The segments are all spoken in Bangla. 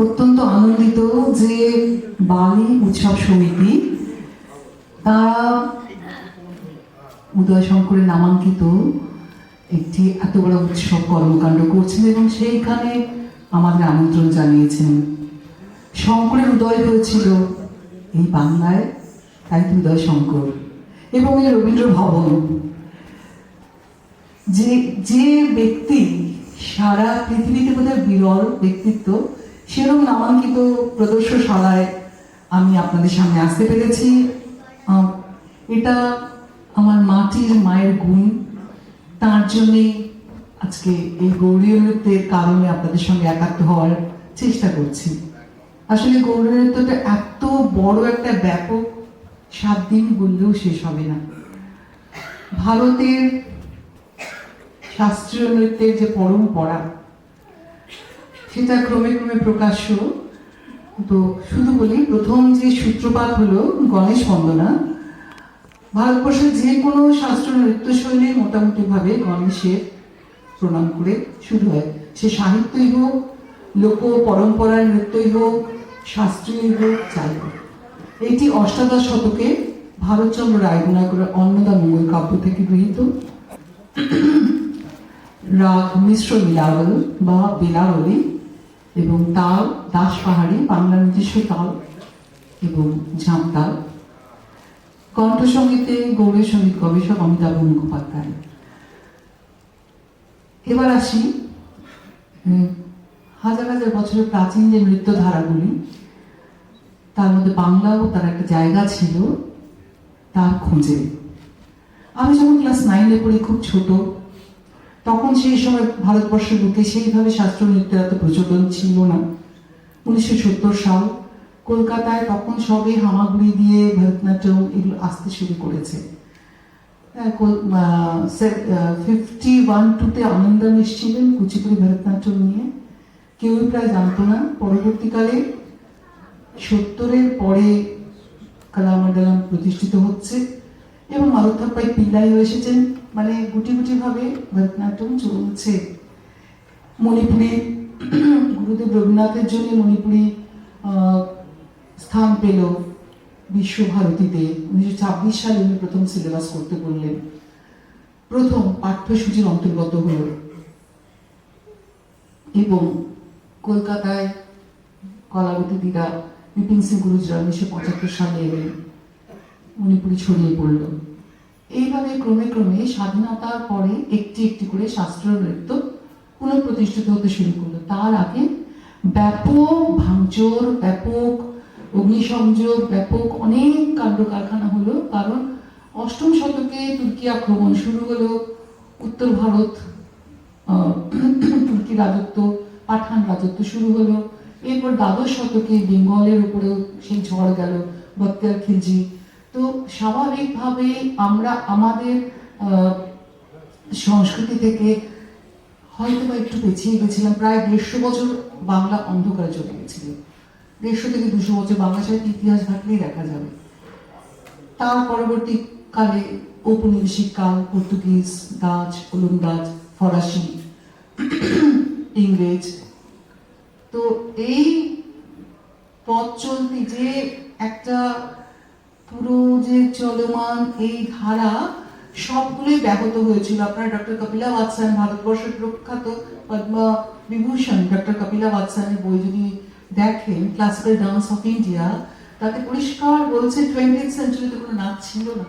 অত্যন্ত আনন্দিত যে বালি উৎসব সমিতি তারা উদয় শঙ্করের নামাঙ্কিত একটি এত বড় উৎসব কর্মকাণ্ড করছেন এবং সেইখানে আমাদের আমন্ত্রণ জানিয়েছেন। শঙ্করের উদয় হয়েছিল এই বাংলায়, তাই তো উদয় শঙ্কর এবং এই রবীন্দ্র ভবন। যে যে ব্যক্তি সারা পৃথিবীতে বোধহয় বিরল ব্যক্তিত্ব, সেরকম নামাঙ্কিত প্রদর্শনশালায় আমি আপনাদের সামনে আসতে পেরেছি। এটা আমার মাটির মায়ের গুণ, তার জন্যে আজকে এই গৌরীয় নৃত্যের কারণে আপনাদের সঙ্গে একাত্ম হওয়ার চেষ্টা করছি। আসলে গৌরীয় নৃত্যটা এত বড় একটা ব্যাপক, 7 দিন বললেও শেষ হবে না। ভারতের শাস্ত্রীয় নৃত্যের যে পরম্পরা, সেটা ক্রমে ক্রমে প্রকাশ্য। তো শুধু বলি, প্রথম যে সূত্রপাত হলো গণেশ বন্দনা। ভারতবর্ষের যে কোনো শাস্ত্রীয় নৃত্যশৈলী মোটামুটিভাবে গণেশের প্রণাম করে শুরু হয়। সে সাহিত্যই হোক, লোক পরম্পরার নৃত্যই হোক, শাস্ত্রীয় হোক, যাই হোক। এটি অষ্টাদশ শতকে ভারতচন্দ্র রায়গুণাকরের অন্নদা মঙ্গল কাব্য থেকে গৃহীত। রাগ মিশ্র বিলাবল বা বেলাবলী এবং তাল দাস পাহাড়ি, বাংলার নিজস্ব তাল এবং ঝাঁপ তাল। কণ্ঠসঙ্গীতে গৌড়ের সঙ্গীত গবেষক অমিতাভ মুখোপাধ্যায়। এবার আসি হাজার হাজার বছরের প্রাচীন যে নৃত্য ধারাগুলি, তার মধ্যে বাংলাও তার একটা জায়গা ছিল তার খোঁজে। আমি যখন ক্লাস 9-এ পড়ি, খুব ছোট, তখন সেই সময় ভারতবর্ষের বুকে সেইভাবে শাস্ত্রীয় নৃত্যের এত প্রচলন ছিল না। 1970 সাল কলকাতায় তখন সবে হামাগুড়ি দিয়ে ভরতনাট্যম এগুলো আসতে শুরু করেছে। 51-2 আনন্দন এসেছিলেন কুচিপুড়ি ভরতনাট্যম নিয়ে, কেউই প্রায় জানতো না। পরবর্তীকালে 70-এর পরে কালামণ্ডলম প্রতিষ্ঠিত হচ্ছে এবং মারুথাপ্পাই পিল্লাইও এসেছেন, মানে গুটি গুটি ভাবে ভরতনাট্যম চলছে। মণিপুরি গুরুদেব রবীন্দ্রনাথের জন্য মণিপুরি স্থান পেল বিশ্বভারতীতে। 1926 সালে উনি প্রথম সিলেবাস করতে বললেন, প্রথম পাঠ্যসূচির অন্তর্গত হল এবং কলকাতায় কলাবতী দিদা বিপিন সিং গুরুজরা 1975 সালে এলেন, মণিপুরি ছড়িয়ে পড়ল। এইভাবে ক্রমে ক্রমে স্বাধীনতার পরে একটি একটি করে শাস্ত্রীয় নৃত্য পুনঃপ্রতিষ্ঠিত হতে শুরু করলো। তার আগে ব্যাপক ভাঙচুর, ব্যাপক অগ্নিসংযোগ, ব্যাপক অনেক কাণ্ড কারখানা হলো। কারণ 8ম শতকে তুর্কি আক্রমণ শুরু হলো, উত্তর ভারত তুর্কি রাজত্ব, পাঠান রাজত্ব শুরু হলো। এরপর 12শ শতকে বেঙ্গলের উপরেও সেই ঝড় গেল, বখতিয়ার খিলজি। তো স্বাভাবিকভাবে আমরা আমাদের সংস্কৃতি থেকে হয়তো বা একটু পেছিয়ে গেছিলাম। প্রায় 150 বছর বাংলা অন্ধকারে চলে গেছিল। 150 থেকে 200 বছর বাংলা সাহিত্যের ইতিহাস ঘাটলেই দেখা যাবে। তার পরবর্তীকালে ঔপনিবেশিক কাল, পর্তুগিজ, ডাচ, ওলন্দাজ, ফরাসি, ইংরেজ। তো এই পথ চলতি যে একটা পুরো যে চলমান এই ধারা, সবগুলোই ব্যাহত হয়েছিল। আপনারা ডক্টর কপিলা বাতসান, ভারতবর্ষের প্রখ্যাত পদ্মা বিভূষণ ডক্টর কপিলা বাতসানের বই যদি দেখেন, ক্লাসিক্যাল ডান্স অফ ইন্ডিয়া, তাতে পরিষ্কার বলছে 20th সেঞ্চুরিতে কোনো নাচ ছিল না।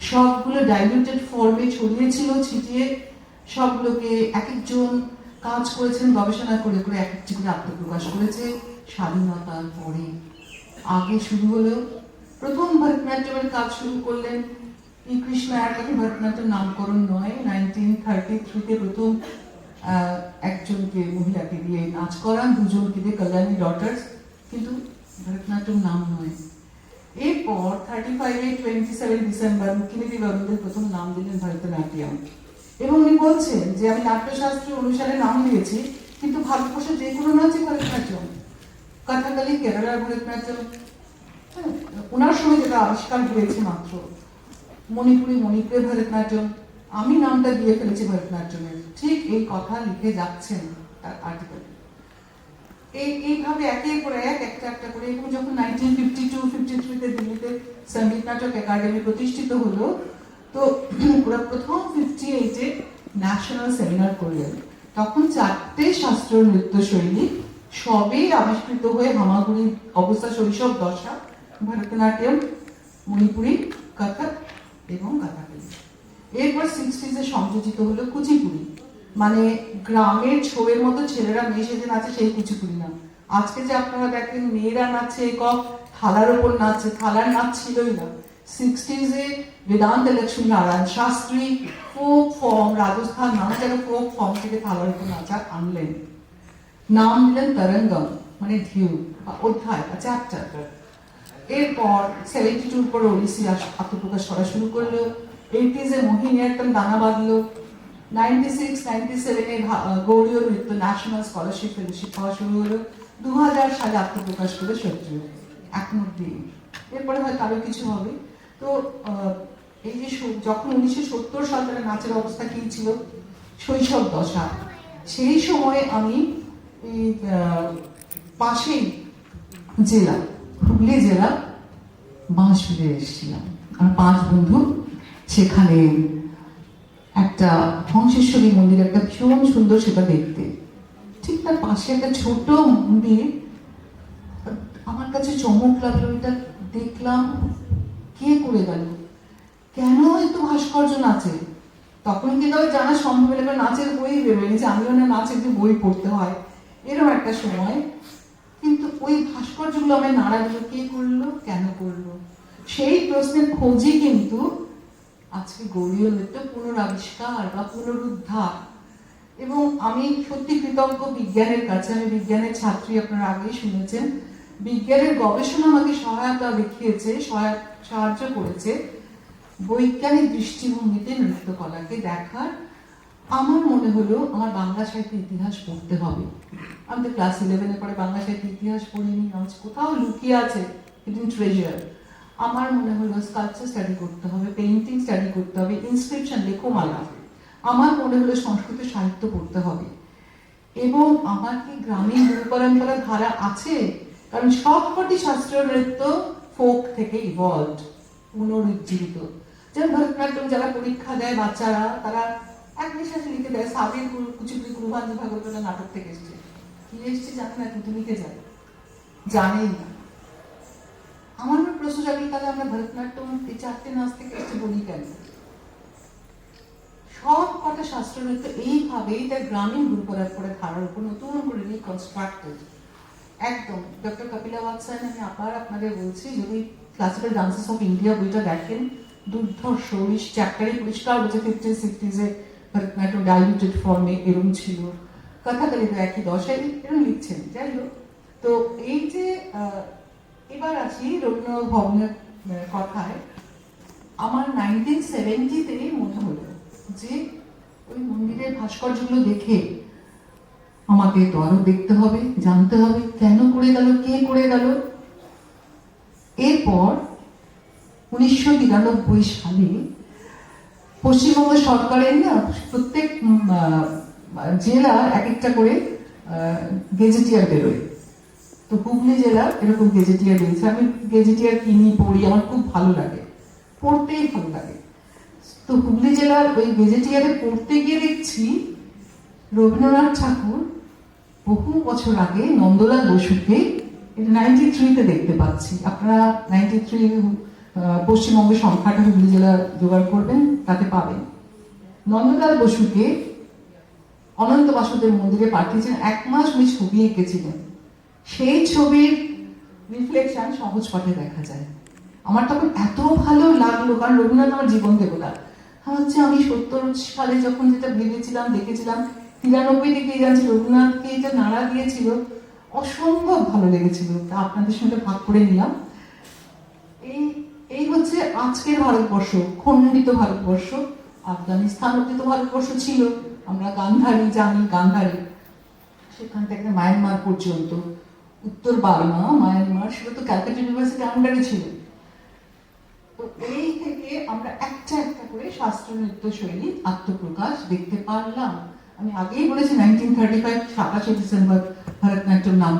সবগুলো ডাইলিউটেড ফর্মে ছড়িয়েছিল, ছিটিয়ে সবগুলোকে এক একজন কাজ করেছেন, গবেষণা করে করে এক একটি করে আত্মপ্রকাশ করেছে। স্বাধীনতার পরে আগে শুরু হলো, প্রথম ভরতনাট্যমের কাজ শুরু করলেন কৃষ্ণ একাডেমি। ভরতনাট্যম নামকরণ নয়, 1933-তে প্রথম একজনকে মহিলাকে দিয়ে নাচ করান, দুজনকে দিয়ে কল্যাণী ডটার্স, কিন্তু ভরতনাট্যম নাম নয়। এরপর 35-এ 27 ডিসেম্বর মুখ্যমন্ত্রী বরুণদের প্রথম নাম দিলেন ভরতনাট্যম। এবং উনি বলছেন যে আমি নাট্যশাস্ত্র অনুসারে নাম দিয়েছি, কিন্তু ভারতবর্ষের যে কোনো নাচই ভরতনাট্যম। কথাকালি কেরালার ভরতনাট্যম, ওনার সময় যেটা আবিষ্কার হয়েছে মাত্র, মণিপুরি মণিপুরের ভরতনাট্যম, আমি নামটা দিয়ে ফেলেছি ভরতনাট্যমের। ঠিক এই কথা লিখে যাচ্ছেন তার আর্টিকেলে। এইভাবে একের পর এক একটা একটা করে, এবং যখন 1952-53-তে দিল্লিতে সঙ্গীত নাটক একাডেমি প্রতিষ্ঠিত হলো, তো ওরা প্রথম 58-এ ন্যাশনাল সেমিনার করলেন। তখন 4টে শাস্ত্রীয় নৃত্য শৈলী সবই আবিষ্কৃত হয়ে হামাগুড়ি অবস্থা, শৈশব দশা, ভরতনাট্যম, মণিপুরি, কথক এবং কথাকলি। এরপর 60s সংযোজিত হলো কুচিপুড়ি, মানে গ্রামের ছবির মতো ছেলেরা মেয়ে সেজে নাচে সেই কুচিপুড়ি না। আজকে যে আপনারা দেখেন মেয়েরা নাচে একক থালার ওপর নাচে, থালার নাচ ছিলই না। 60s Vedanta Lakshmi Narayan Shastri folk form, Rajasthan নানা জায়গায় ফোক ফর্ম থেকে থালার উপর নাচা আনলেন, নাম দিলেন তরঙ্গম, মানে ঢেউ বা অধ্যায় বা চ্যাপ্টার। এরপর 72 পর ওড়িশি আত্মপ্রকাশ করা শুরু করলো। 80s মোহিনীঅট্টম দানা বাঁধলো। 96-97 গৌড়ীয় নৃত্য ন্যাশনাল স্কলারশিপ ফেলোশিপ পাওয়া শুরু হলো। 2000 সালে আত্মপ্রকাশ করে সত্যি এখন অব্দি। এরপরে হয়তো আরো কিছু হবে। তো এই যে যখন 1970 সাল তারা নাচের অবস্থা কি ছিল, শৈশব দশা, সেই সময় আমি এই পাশেই জেলা হুগলি জেলা বাঁশবিলে এসেছিলাম। আমার 5 বন্ধু, সেখানে একটা হংসেশ্বরী মন্দির, একটা ভীষণ সুন্দর সেটা দেখতে, ঠিক তার পাশে একটা ছোট মন্দির আমার কাছে চমক লাগলো। এটা দেখলাম, কে করে গেল, কেন এত ভাস্কর্য নাচে। তখন কিন্তু জানা সম্ভব হলে নাচের বই বেরোয়নি যে আমিও না নাচের যে বই পড়তে হয়, এরকম একটা সময়। কিন্তু ওই ভাস্কর্যগুলো আমায় নাড়া দিল, কে করলো, কেন করলো, সেই প্রশ্নের খোঁজই কিন্তু আজকে গৌড়ীয় নৃত্য পুনরাবিষ্কার বা পুনরুদ্ধার। এবং আমি সত্যি কৃতজ্ঞ বিজ্ঞানের কাছে। আমি বিজ্ঞানের ছাত্রী, আপনারা আগেই শুনেছেন। বিজ্ঞানের গবেষণা আমাকে সহায়তা দেখিয়েছে, সাহায্য করেছে বৈজ্ঞানিক দৃষ্টিভঙ্গিতে নৃত্যকলাকে দেখার। আমার মনে হলো আমার বাংলা সাহিত্যের ইতিহাস পড়তে হবে। আমি তো ক্লাস 11-এ পরে বাংলা সাহিত্যের ইতিহাস পড়িনি, কোথাও লুকিয়ে আছে হিডেন ট্রেজার। আমার মনে হলো স্কাল্পচার স্টাডি করতে হবে, পেইন্টিং স্টাডি করতে হবে, ইনস্ক্রিপশন, লেখমালা। আমার মনে হলো সংস্কৃত সাহিত্য পড়তে হবে। এবং আমার কি গ্রামীণ গুরু পরম্পরা ধারা আছে? কারণ সবকটি শাস্ত্রীয় নৃত্য ফোক থেকে ইভলভড, পুনরুজ্জীবিত। যেমন ভরতনাট্যম যারা পরীক্ষা দেয় বাচ্চারা, তারা এক নিঃশ্বাসে লিখে দেয় সাবির কুচিপুড়ি গুরুভাঞ্জি ভাগবত নাটক থেকে এসছে। কি এসছে জানে না, কিন্তু লিখে যায়, জানেই না। আমার প্রশ্ন জাগলো, তাহলে আমরা ভরতনাট্যম এই 4টে নাচ থেকে এসছে বলি কেন? সব কটা শাস্ত্র নৃত্য এইভাবেই তার গ্রামীণ গুরু পরম্পরা ধারার উপর নতুন করে রিকনস্ট্রাক্টেড। একদম ডক্টর কপিলা বাদশাহ, আমি আবার আপনাদের বলছি, যদি ক্লাসিক্যাল ডান্সেস অফ ইন্ডিয়া বইটা দেখেন, দুর্ধর্ষ চ্যাপ্টারই পরিষ্কার বলছে 50-60s ভরতনাট্যম ডাইলুটেড ফর্মে এরম ছিল, কথাকালি তো একই দশায় এরম লিখছেন। যাই হোক, তো এই যে এবার আছি রবীন্দ্রনাথ ভবনের কথায়। আমার 1970-তে মনে হলো যে ওই মন্দিরের ভাস্কর্যগুলো দেখে আমাকে তো আরো দেখতে হবে, জানতে হবে কেন করে গেল, কে করে গেল। এরপর 1993 সালে পশ্চিমবঙ্গ সরকারের না প্রত্যেক জেলার এক একটা করে গেজেটিয়ার বেরোয়। তো হুগলি জেলার এরকম গেজেটিয়ার বেরিয়েছে। আমি গেজেটিয়ার কিনি, পড়ি, আমার খুব ভালো লাগে, পড়তেই ভালো লাগে। তো হুগলি জেলার ওই গেজেটিয়ারে পড়তে গিয়ে দেখছি রবীন্দ্রনাথ ঠাকুর বহু বছর আগে নন্দলাল বসুকে, এটা 93-তে দেখতে পাচ্ছি। আপনারা 93 পশ্চিমবঙ্গের সংখ্যাটা হুগলি জেলা জোগাড় করবেন, তাতে পাবেন। নন্দলাল বসুকে অনন্ত বাসুদেব মন্দিরে পাঠিয়েছেন, 1 মাস উনি ছবি এঁকেছিলেন। সেই ছবির রিফ্লেকশন সহজ পাঠে দেখা যায়। আমার তখন এত ভালো লাগলো, কারণ রবীন্দ্রনাথ আমার জীবন দেবতা। হচ্ছে আমি 70 সালে যখন যেটা ভেবেছিলাম, দেখেছিলাম, 93 থেকে জানছি রবীন্দ্রনাথকে এটা নাড়া দিয়েছিল, অসম্ভব ভালো লেগেছিল। তা আপনাদের সঙ্গে ভাগ করে নিলাম। এই হচ্ছে আজকের ভারতবর্ষ, খণ্ডিত ভারতবর্ষ। আফগানিস্তান অব্দি তো ভারতবর্ষ ছিল, আমরা গান্ধারী জানি, গান্ধারী, সেখান থেকে মায়ানমার পর্যন্ত, উত্তর বার্মা, মায়ানমার, সেটা তো ক্যালকাটা ইউনিভার্সিটি আন্ডারে ছিল। তো এই থেকে আমরা একটা একটা করে শাস্ত্রীয় নৃত্য শৈলী আত্মপ্রকাশ দেখতে পারলাম। আমি আগেই বলেছি 1935 27 ডিসেম্বর ভরতনাট্যম নাম